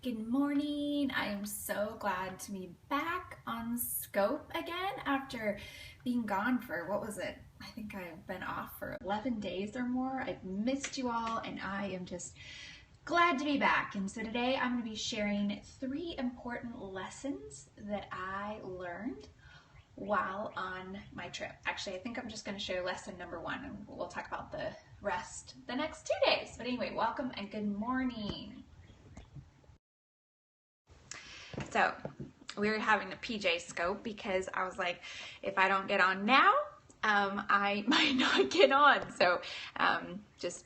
Good morning. I am so glad to be back on Scope again after being gone for, what was it? I think I've been off for 11 days or more. I've missed you all and I am just glad to be back. And so today I'm going to be sharing 3 important lessons that I learned while on my trip. Actually, I think I'm just going to share lesson number 1 and we'll talk about the rest the next 2 days. But anyway, welcome and good morning. So we were having a PJ scope because I was like, if I don't get on now, I might not get on. So just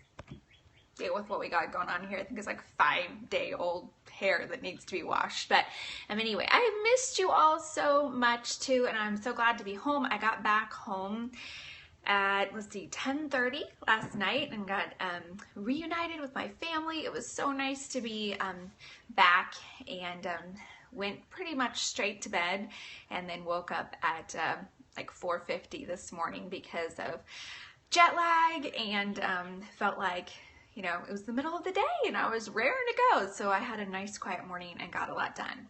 deal with what we got going on here. I think it's like 5-day-old hair that needs to be washed. But anyway, I have missed you all so much too, and I'm so glad to be home. I got back home at, 10:30 last night and got reunited with my family. It was so nice to be back, and went pretty much straight to bed and then woke up at like 4:50 this morning because of jet lag, and felt like, you know, it was the middle of the day and I was raring to go. So I had a nice quiet morning and got a lot done.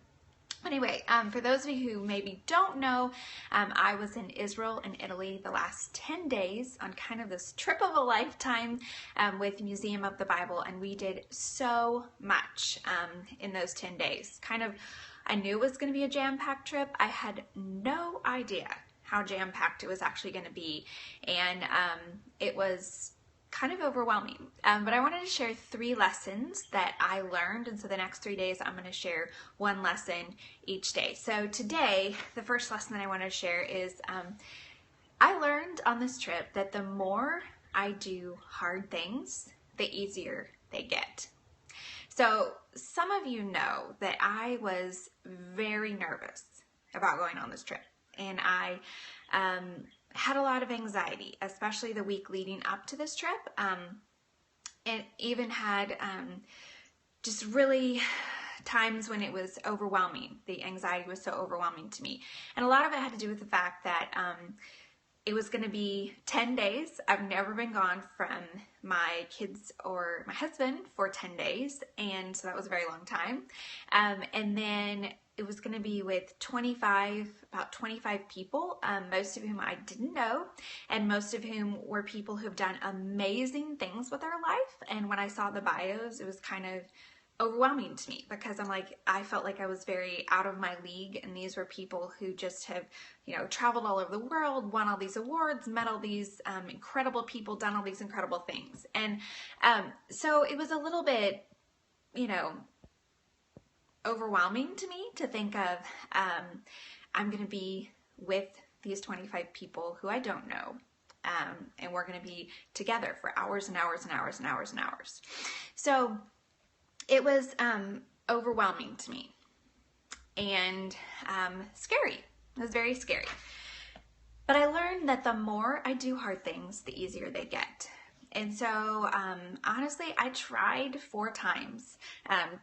Anyway, for those of you who maybe don't know, I was in Israel and Italy the last 10 days on kind of this trip of a lifetime with Museum of the Bible, and we did so much in those 10 days. I knew it was going to be a jam-packed trip. I had no idea how jam-packed it was actually going to be, and it was kind of overwhelming, but I wanted to share 3 lessons that I learned, and so the next 3 days I'm going to share 1 lesson each day. So today, the first lesson that I want to share is I learned on this trip that the more I do hard things, the easier they get. So some of you know that I was very nervous about going on this trip, and I had a lot of anxiety, especially the week leading up to this trip, and even had just really times when it was overwhelming. The anxiety was so overwhelming to me, and a lot of it had to do with the fact that it was going to be 10 days. I've never been gone from my kids or my husband for 10 days, and so that was a very long time. And then it was going to be with about 25 people, most of whom I didn't know, and most of whom were people who have done amazing things with their life. And when I saw the bios, it was kind of overwhelming to me because I felt like I was very out of my league, and these were people who just have, you know, traveled all over the world, won all these awards, met all these incredible people, done all these incredible things. And so it was a little bit, you know, overwhelming to me to think of I'm going to be with these 25 people who I don't know, and we're going to be together for hours and hours and hours and hours and hours. So it was overwhelming to me and scary. It was very scary. But I learned that the more I do hard things, the easier they get. And so, honestly, I tried 4 times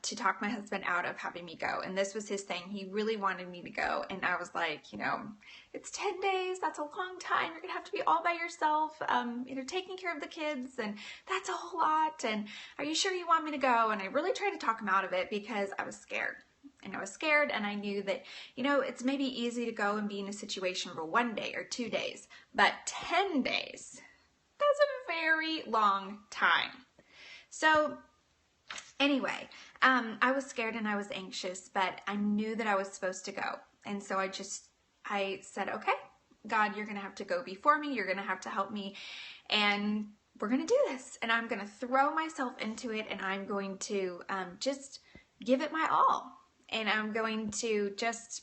to talk my husband out of having me go. And this was his thing. He really wanted me to go. And I was like, you know, it's 10 days. That's a long time. You're going to have to be all by yourself, you know, taking care of the kids. And that's a whole lot. And are you sure you want me to go? And I really tried to talk him out of it because I was scared. And I was scared, and I knew that, you know, it's maybe easy to go and be in a situation for 1 day or 2 days. But 10 days... that's a very long time. So anyway, I was scared and I was anxious, but I knew that I was supposed to go. And so I said, okay, God, you're going to have to go before me. You're going to have to help me. And we're going to do this. And I'm going to throw myself into it. And I'm going to just give it my all. And I'm going to just,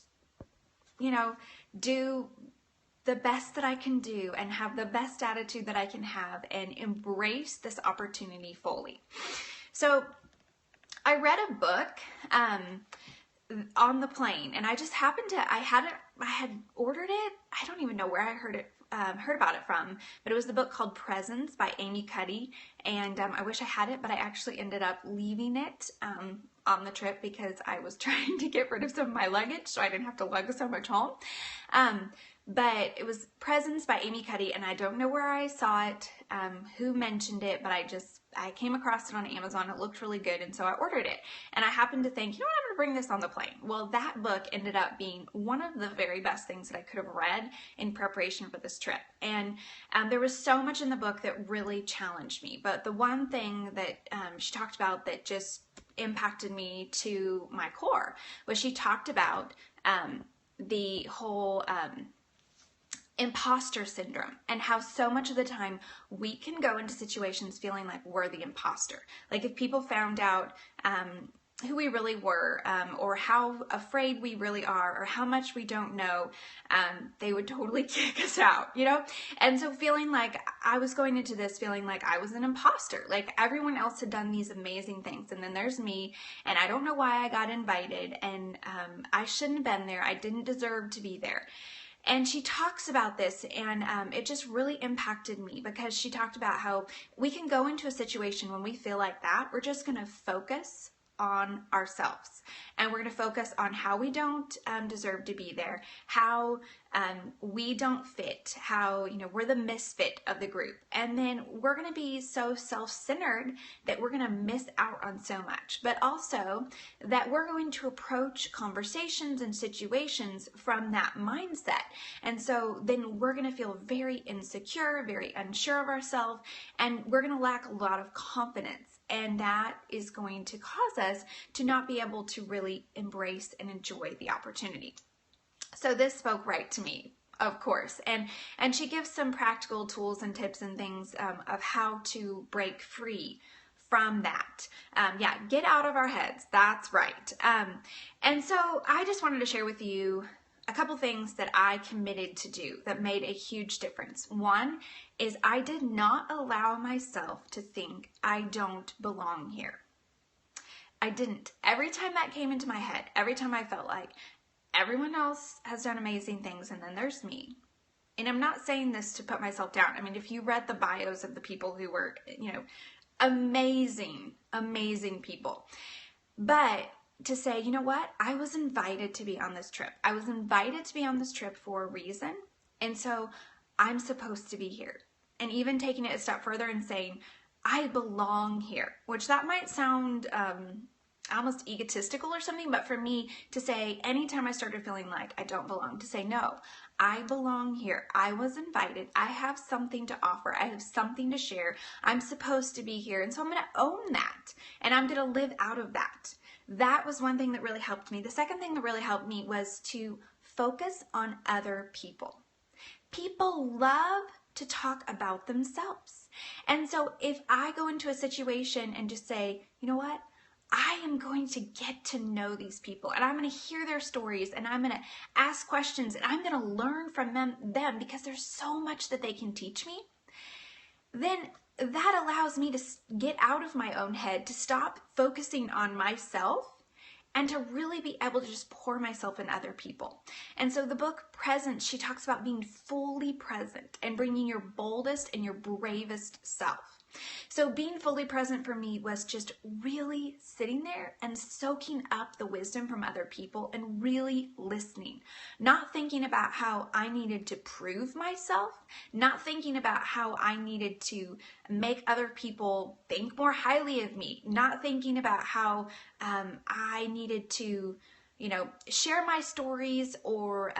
you know, do the best that I can do and have the best attitude that I can have and embrace this opportunity fully. So I read a book on the plane, and I just happened to, I had ordered it. I don't even know where I heard about it from, but it was the book called Presence by Amy Cuddy, and I wish I had it, but I actually ended up leaving it on the trip because I was trying to get rid of some of my luggage so I didn't have to lug so much home. But it was Presence by Amy Cuddy, and I don't know where I saw it, who mentioned it, but I came across it on Amazon. It looked really good, and so I ordered it. And I happened to think, you know what, I'm gonna bring this on the plane. Well, that book ended up being one of the very best things that I could have read in preparation for this trip. And there was so much in the book that really challenged me. But the one thing that she talked about that just impacted me to my core was she talked about the whole imposter syndrome, and how so much of the time we can go into situations feeling like we're the imposter. Like if people found out who we really were, or how afraid we really are, or how much we don't know, they would totally kick us out, you know? And so feeling like I was going into this feeling like I was an imposter, like everyone else had done these amazing things, and then there's me, and I don't know why I got invited, and I shouldn't have been there. I didn't deserve to be there. And she talks about this, and it just really impacted me, because she talked about how we can go into a situation when we feel like that, we're just going to focus on ourselves, and we're going to focus on how we don't deserve to be there, how we don't fit, how, you know, we're the misfit of the group, and then we're going to be so self-centered that we're going to miss out on so much. But also that we're going to approach conversations and situations from that mindset, and so then we're going to feel very insecure, very unsure of ourselves, and we're going to lack a lot of confidence. And that is going to cause us to not be able to really embrace and enjoy the opportunity. So this spoke right to me, of course. And she gives some practical tools and tips and things of how to break free from that. Yeah, get out of our heads. That's right. And so I just wanted to share with you a couple things that I committed to do that made a huge difference. One is I did not allow myself to think I don't belong here. I didn't. Every time that came into my head, every time I felt like everyone else has done amazing things and then there's me. And I'm not saying this to put myself down. I mean, if you read the bios of the people who were, you know, amazing, amazing people. But to say, you know what, I was invited to be on this trip. I was invited to be on this trip for a reason, and so I'm supposed to be here. And even taking it a step further and saying, I belong here, which that might sound almost egotistical or something, but for me to say, anytime I started feeling like I don't belong, to say, no, I belong here. I was invited. I have something to offer. I have something to share. I'm supposed to be here, and so I'm going to own that, and I'm going to live out of that. That was one thing that really helped me. The second thing that really helped me was to focus on other people. People love to talk about themselves. And so if I go into a situation and just say, you know what, I am going to get to know these people, and I'm going to hear their stories, and I'm going to ask questions, and I'm going to learn from them because there's so much that they can teach me, then that allows me to get out of my own head, to stop focusing on myself, and to really be able to just pour myself in other people. And so the book Present, she talks about being fully present and bringing your boldest and your bravest self. So being fully present for me was just really sitting there and soaking up the wisdom from other people and really listening. Not thinking about how I needed to prove myself, not thinking about how I needed to make other people think more highly of me, not thinking about how I needed to, you know, share my stories or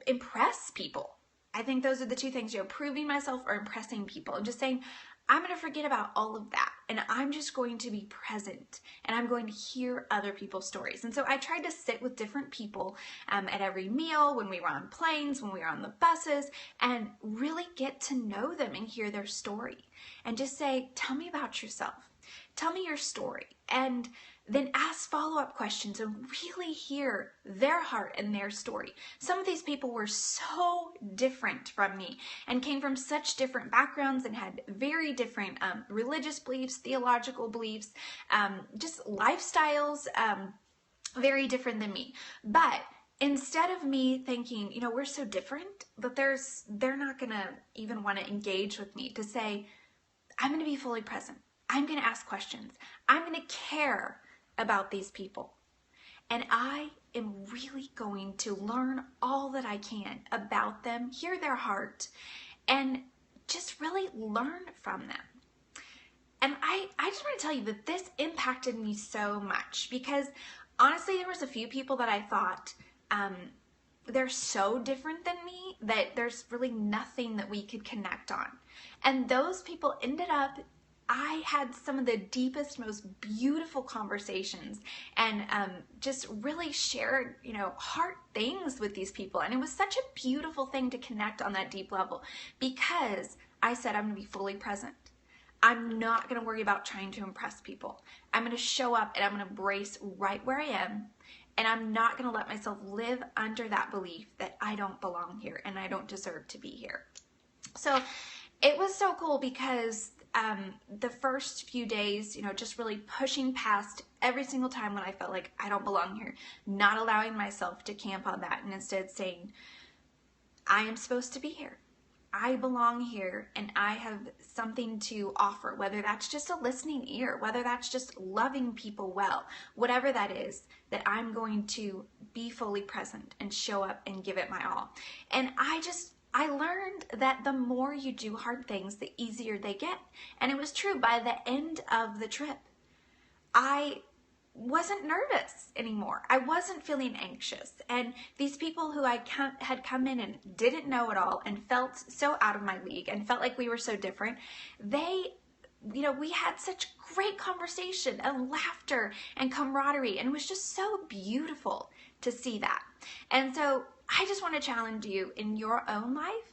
impress people. I think those are the two things, you know, proving myself or impressing people, and just saying, I'm going to forget about all of that, and I'm just going to be present, and I'm going to hear other people's stories. And so I tried to sit with different people at every meal, when we were on planes, when we were on the buses, and really get to know them and hear their story. And just say, tell me about yourself. Tell me your story. And then ask follow-up questions and really hear their heart and their story. Some of these people were so different from me and came from such different backgrounds and had very different religious beliefs, theological beliefs, just lifestyles, very different than me. But instead of me thinking, you know, we're so different, but they're not going to even want to engage with me, to say, I'm going to be fully present. I'm going to ask questions. I'm going to care about these people. And I am really going to learn all that I can about them, hear their heart, and just really learn from them. And I just want to tell you that this impacted me so much, because honestly, there was a few people that I thought, they're so different than me that there's really nothing that we could connect on. And those people ended up, I had some of the deepest, most beautiful conversations, and just really shared, heart things with these people. And it was such a beautiful thing to connect on that deep level, because I said, I'm going to be fully present. I'm not going to worry about trying to impress people. I'm going to show up and I'm going to embrace right where I am. And I'm not going to let myself live under that belief that I don't belong here and I don't deserve to be here. So it was so cool, because the first few days, just really pushing past every single time when I felt like I don't belong here, not allowing myself to camp on that, and instead saying, I am supposed to be here. I belong here, and I have something to offer, whether that's just a listening ear, whether that's just loving people well, whatever that is, that I'm going to be fully present and show up and give it my all. And I learned that the more you do hard things, the easier they get. And it was true. By the end of the trip, I wasn't nervous anymore. I wasn't feeling anxious. And these people who had come in and didn't know it all and felt so out of my league and felt like we were so different, we had such great conversation and laughter and camaraderie, and it was just so beautiful to see that. And so I just want to challenge you in your own life.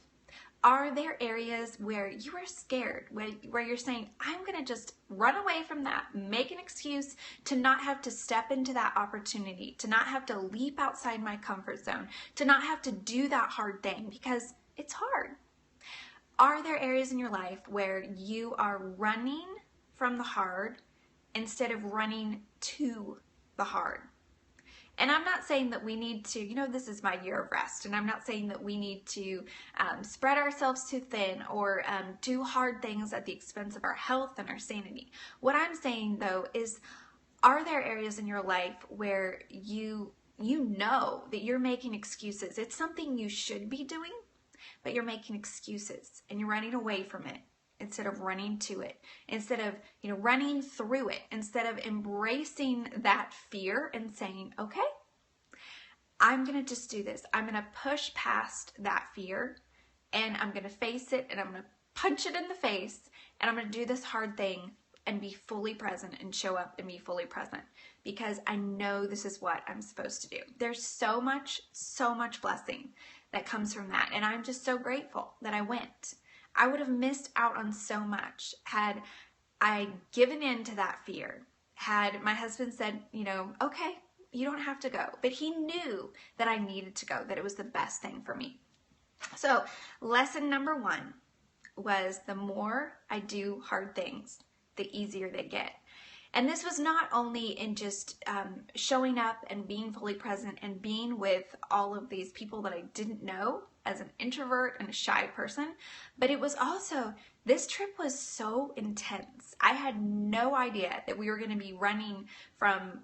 Are there areas where you are scared, where you're saying, I'm going to just run away from that, make an excuse to not have to step into that opportunity, to not have to leap outside my comfort zone, to not have to do that hard thing because it's hard? Are there areas in your life where you are running from the hard instead of running to the hard? And I'm not saying that we need to, this is my year of rest, and I'm not saying that we need to spread ourselves too thin or do hard things at the expense of our health and our sanity. What I'm saying, though, is, are there areas in your life where you know that you're making excuses? It's something you should be doing, but you're making excuses and you're running away from it instead of running to it, instead of, running through it, instead of embracing that fear and saying, okay, I'm going to just do this. I'm going to push past that fear, and I'm going to face it, and I'm going to punch it in the face, and I'm going to do this hard thing and be fully present and show up and be fully present, because I know this is what I'm supposed to do. There's so much blessing that comes from that, and I'm just so grateful that I went. I would have missed out on so much had I given in to that fear, had my husband said, okay, you don't have to go. But he knew that I needed to go, that it was the best thing for me. So lesson number 1 was, the more I do hard things, the easier they get. And this was not only in just showing up and being fully present and being with all of these people that I didn't know as an introvert and a shy person, but it was also, this trip was so intense. I had no idea that we were going to be running from,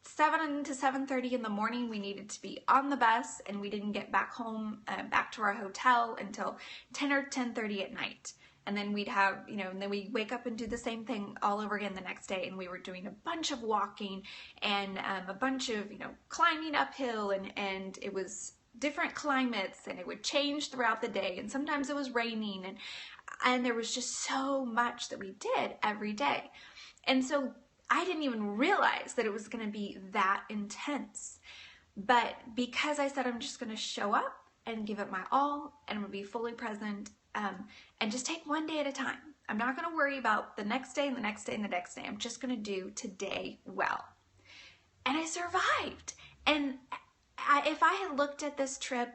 7 to 7:30 in the morning. We needed to be on the bus, and we didn't get back home, back to our hotel until 10 or 10:30 at night. And then we'd have, and then we'd wake up and do the same thing all over again the next day. And we were doing a bunch of walking and a bunch of, climbing uphill, and it was different climates, and it would change throughout the day. And sometimes it was raining, and there was just so much that we did every day. And so I didn't even realize that it was going to be that intense. But because I said, I'm just going to show up and give it my all, and I'm going to be fully present, and just take one day at a time. I'm not going to worry about the next day and the next day and the next day. I'm just going to do today well. And I survived. And if I had looked at this trip,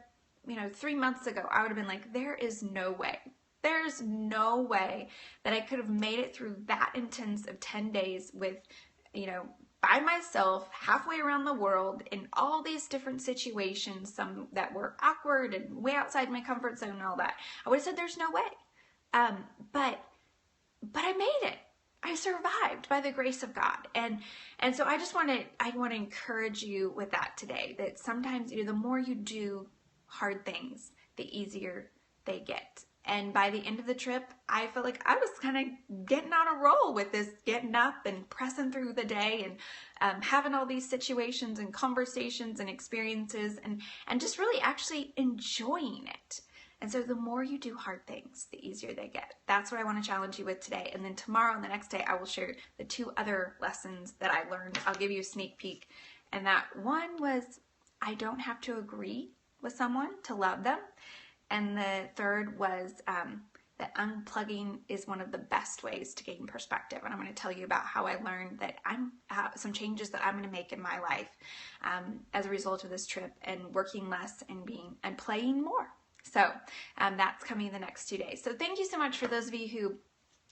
3 months ago, I would have been like, there is no way. There's no way that I could have made it through that intense of 10 days with, by myself, halfway around the world, in all these different situations, some that were awkward and way outside my comfort zone and all that. I would have said there's no way. But I made it. I survived by the grace of God. And so I want to encourage you with that today, that sometimes, the more you do hard things, the easier they get. And by the end of the trip, I felt like I was kind of getting on a roll with this, getting up and pressing through the day and having all these situations and conversations and experiences and just really actually enjoying it. And so the more you do hard things, the easier they get. That's what I want to challenge you with today. And then tomorrow and the next day, I will share the 2 other lessons that I learned. I'll give you a sneak peek. And that one was, I don't have to agree with someone to love them. And the third was that unplugging is one of the best ways to gain perspective. And I'm going to tell you about how I learned that some changes that I'm going to make in my life as a result of this trip, and working less and playing more. So that's coming in the next 2 days. So thank you so much for those of you who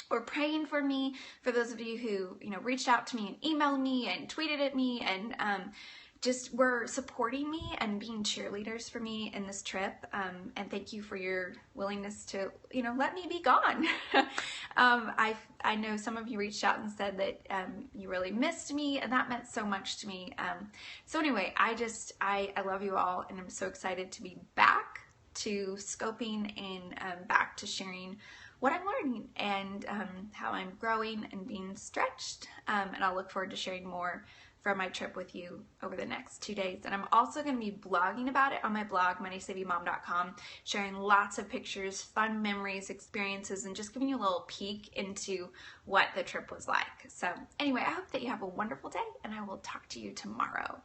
were praying for me, for those of you who reached out to me and emailed me and tweeted at me and just were supporting me and being cheerleaders for me in this trip. And thank you for your willingness to let me be gone. I know some of you reached out and said that you really missed me, and that meant so much to me. So anyway, I love you all, and I'm so excited to be back to scoping and back to sharing what I'm learning and how I'm growing and being stretched. And I'll look forward to sharing more from my trip with you over the next 2 days. And I'm also going to be blogging about it on my blog, MoneySavingMom.com, sharing lots of pictures, fun memories, experiences, and just giving you a little peek into what the trip was like. So anyway, I hope that you have a wonderful day, and I will talk to you tomorrow.